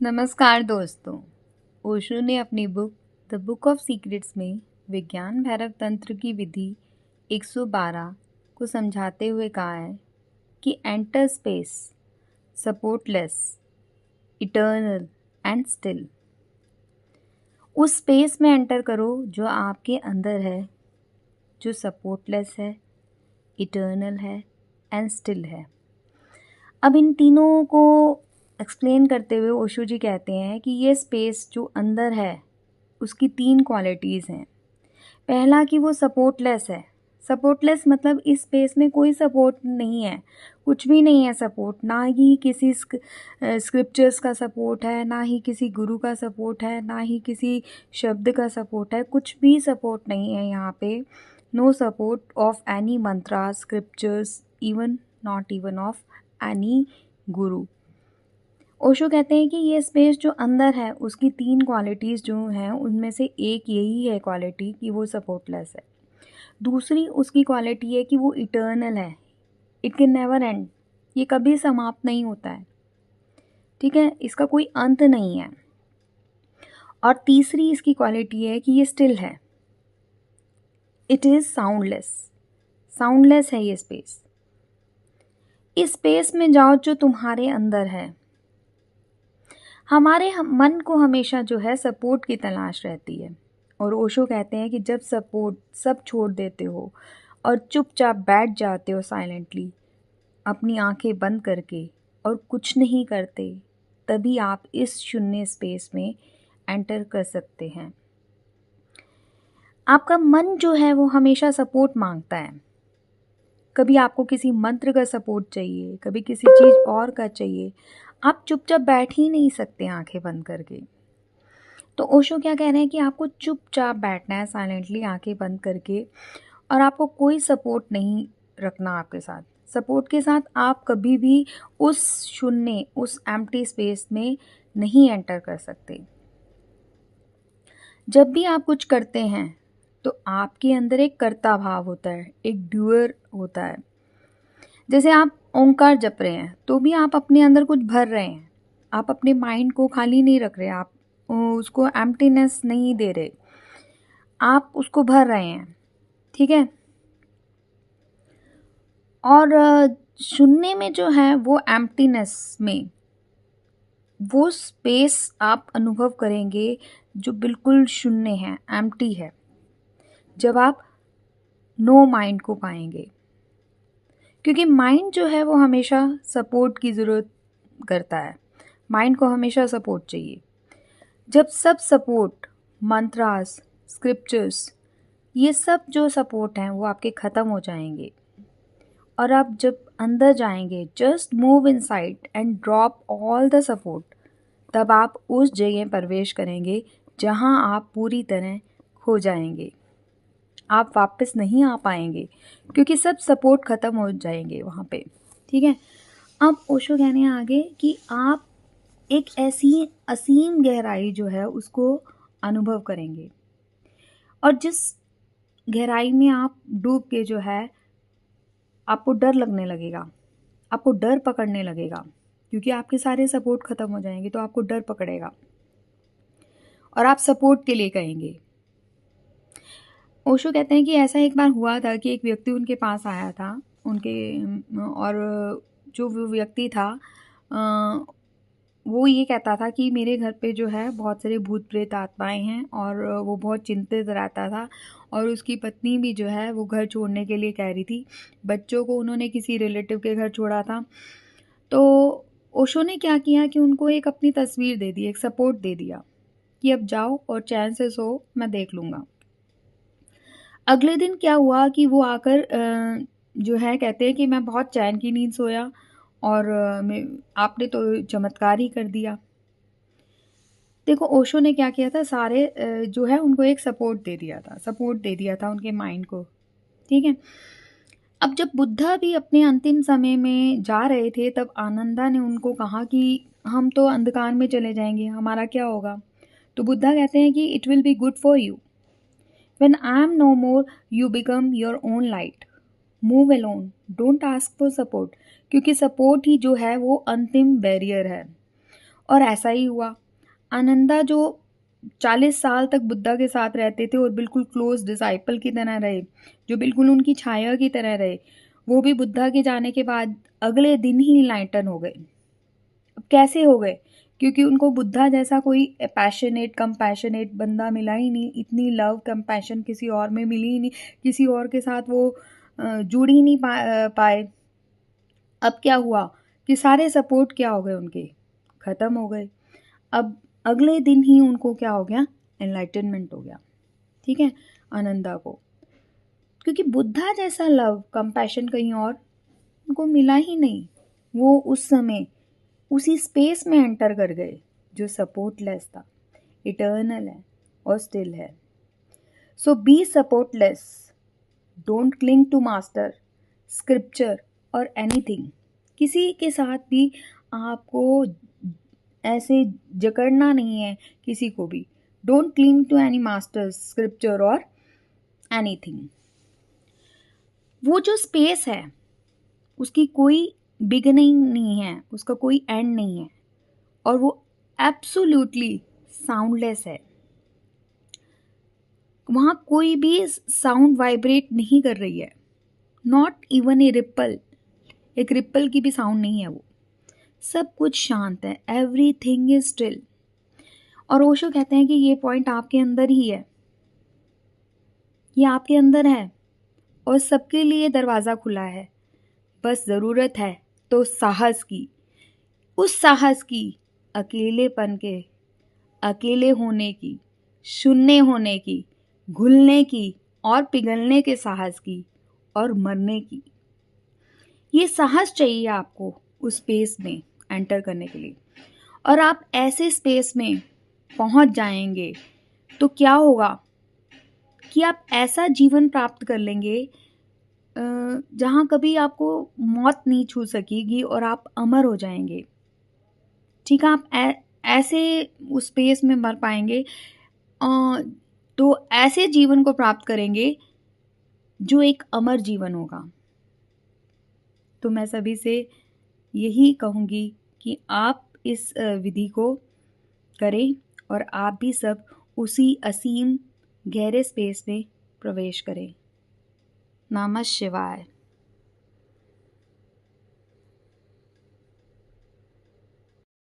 नमस्कार दोस्तों। ओशो ने अपनी book the book of secrets में विज्ञान भैरव तंत्र की विधि 112 को समझाते हुए कहा है कि enter space supportless eternal and still. उस स्पेस में एंटर करो जो आपके अंदर है, जो सपोर्टलेस है, इटर्नल है एंड स्टिल है। अब इन तीनों को एक्सप्लेन करते हुए ओशो जी कहते हैं कि ये स्पेस जो अंदर है उसकी 3 क्वालिटीज़ हैं। पहला कि वो सपोर्टलेस है। सपोर्टलेस मतलब इस स्पेस में कोई सपोर्ट नहीं है, कुछ भी नहीं है सपोर्ट, ना ही किसी स्क्रिप्चर्स का सपोर्ट है, ना ही किसी गुरु का सपोर्ट है, ना ही किसी शब्द का सपोर्ट है, कुछ भी सपोर्ट नहीं है यहाँ पे। No support of any mantra scriptures, even not even of any guru. Osho कहते हैं कि ये स्पेस जो अंदर है उसकी 3 क्वालिटीज़ जो हैं उनमें से एक यही है क्वालिटी कि वो सपोर्टलेस है। दूसरी उसकी क्वालिटी है कि वो इटर्नल है, इट कैन नेवर एंड, ये कभी समाप्त नहीं होता है, ठीक है, इसका कोई अंत नहीं है। और तीसरी इसकी क्वालिटी है कि ये स्टिल है, इट इज़ साउंडलेस। साउंडलेस है ये स्पेस। इस स्पेस में जाओ जो तुम्हारे अंदर है। हमारे मन को हमेशा जो है सपोर्ट की तलाश रहती है, और ओशो कहते हैं कि जब सपोर्ट सब छोड़ देते हो और चुपचाप बैठ जाते हो साइलेंटली, अपनी आंखें बंद करके और कुछ नहीं करते, तभी आप इस शून्य स्पेस में एंटर कर सकते हैं। आपका मन जो है वो हमेशा सपोर्ट मांगता है। कभी आपको किसी मंत्र का सपोर्ट चाहिए, कभी किसी चीज़ और का चाहिए। आप चुपचाप बैठ ही नहीं सकते आंखें बंद करके। तो ओशो क्या कह रहे हैं कि आपको चुपचाप बैठना है साइलेंटली आंखें बंद करके, और आपको कोई सपोर्ट नहीं रखना आपके साथ। सपोर्ट के साथ आप कभी भी उस शून्य, उस एम्प्टी स्पेस में नहीं एंटर कर सकते। जब भी आप कुछ करते हैं तो आपके अंदर एक कर्ता भाव होता है, एक डूअर होता है। जैसे आप ओंकार जप रहे हैं तो भी आप अपने अंदर कुछ भर रहे हैं, आप अपने माइंड को खाली नहीं रख रहे, आप उसको एम्प्टीनेस नहीं दे रहे, आप उसको भर रहे हैं, ठीक है। और शून्य में जो है वो एम्प्टीनेस में वो स्पेस आप अनुभव करेंगे जो बिल्कुल शून्य है, एम्प्टी है, जब आप नो माइंड को पाएंगे। क्योंकि माइंड जो है वो हमेशा सपोर्ट की ज़रूरत करता है, माइंड को हमेशा सपोर्ट चाहिए। जब सब सपोर्ट, मंत्रास, स्क्रिप्चर्स, ये सब जो सपोर्ट हैं वो आपके ख़त्म हो जाएंगे, और आप जब अंदर जाएंगे, just move inside and drop all the support, तब आप उस जगह प्रवेश करेंगे जहां आप पूरी तरह खो जाएंगे। आप वापस नहीं आ पाएंगे क्योंकि सब सपोर्ट ख़त्म हो जाएंगे वहाँ पे, ठीक है। अब ओशो कहने हैं आगे कि आप एक ऐसी असीम गहराई जो है उसको अनुभव करेंगे, और जिस गहराई में आप डूब के जो है आपको डर लगने लगेगा, आपको डर पकड़ने लगेगा, क्योंकि आपके सारे सपोर्ट ख़त्म हो जाएंगे तो आपको डर पकड़ेगा और आप सपोर्ट के लिए कहेंगे। ओशो कहते हैं कि ऐसा एक बार हुआ था कि एक व्यक्ति उनके पास आया था, और जो वो व्यक्ति था वो ये कहता था कि मेरे घर पे जो है बहुत सारे भूत प्रेत आत्माएं हैं, और वो बहुत चिंतित रहता था, और उसकी पत्नी भी जो है वो घर छोड़ने के लिए कह रही थी। बच्चों को उन्होंने किसी रिलेटिव के घर छोड़ा था। तो ओशो ने क्या किया कि उनको एक अपनी तस्वीर दे दी, एक सपोर्ट दे दिया कि अब जाओ और चैन से सो, मैं देख लूँगा। अगले दिन क्या हुआ कि वो आकर जो है कहते हैं कि मैं बहुत चैन की नींद सोया, और आपने तो चमत्कार ही कर दिया। देखो ओशो ने क्या किया था, सारे जो है उनको एक सपोर्ट दे दिया था, सपोर्ट दे दिया था उनके माइंड को, ठीक है। अब जब बुद्धा भी अपने अंतिम समय में जा रहे थे तब आनंदा ने उनको कहा कि हम तो अंधकार में चले जाएंगे, हमारा क्या होगा। तो बुद्धा कहते हैं कि it will be good for you, when I am no more you become your own light, move alone, don't ask for support, क्योंकि सपोर्ट ही जो है वो अंतिम बैरियर है। और ऐसा ही हुआ। आनंदा जो 40 साल तक बुद्धा के साथ रहते थे और बिल्कुल क्लोज डिसाइपल की तरह रहे, जो बिल्कुल उनकी छाया की तरह रहे, वो भी बुद्धा के जाने के बाद अगले दिन ही इनलाइटन हो गए। अब कैसे हो गए? क्योंकि उनको बुद्धा जैसा कोई पैशनेट कंपैशनेट बंदा मिला ही नहीं, इतनी लव कंपैशन किसी और में मिली ही नहीं, किसी और के साथ वो जुड़ ही नहीं पाए। अब क्या हुआ कि सारे सपोर्ट क्या हो गए उनके, ख़त्म हो गए। अब अगले दिन ही उनको क्या हो गया, एनलाइटनमेंट हो गया, ठीक है, आनंदा को। क्योंकि बुद्धा जैसा लव कंपैशन कहीं और उनको मिला ही नहीं। वो उस समय उसी स्पेस में एंटर कर गए जो सपोर्टलेस था, इटर्नल है और स्टिल है। So be supportless, don't cling to master, scripture और एनीथिंग। किसी के साथ भी आपको ऐसे जकड़ना नहीं है, किसी को भी। Don't cling to any master, scripture और एनीथिंग। वो जो स्पेस है उसकी कोई बिगनिंग नहीं है, उसका कोई एंड नहीं है, और वो एब्सोल्युटली साउंडलेस है। वहाँ कोई भी साउंड वाइब्रेट नहीं कर रही है, नॉट इवन ए रिप्पल, एक रिप्पल की भी साउंड नहीं है वो। सब कुछ शांत है, एवरीथिंग इज स्टिल। और ओशो कहते हैं कि ये पॉइंट आपके अंदर ही है, ये आपके अंदर है और सबके लिए दरवाज़ा खुला है। बस ज़रूरत है तो साहस की, उस साहस की, अकेलेपन के, अकेले होने की, शून्य होने की, घुलने की और पिघलने के साहस की, और मरने की। ये साहस चाहिए आपको उस स्पेस में एंटर करने के लिए। और आप ऐसे स्पेस में पहुंच जाएंगे तो क्या होगा कि आप ऐसा जीवन प्राप्त कर लेंगे जहाँ कभी आपको मौत नहीं छू सकेगी और आप अमर हो जाएंगे। ठीक है, आप ऐसे उस स्पेस में मर पाएंगे, तो ऐसे जीवन को प्राप्त करेंगे जो एक अमर जीवन होगा। तो मैं सभी से यही कहूँगी कि आप इस विधि को करें और आप भी सब उसी असीम गहरे स्पेस में प्रवेश करें। नमः शिवाय।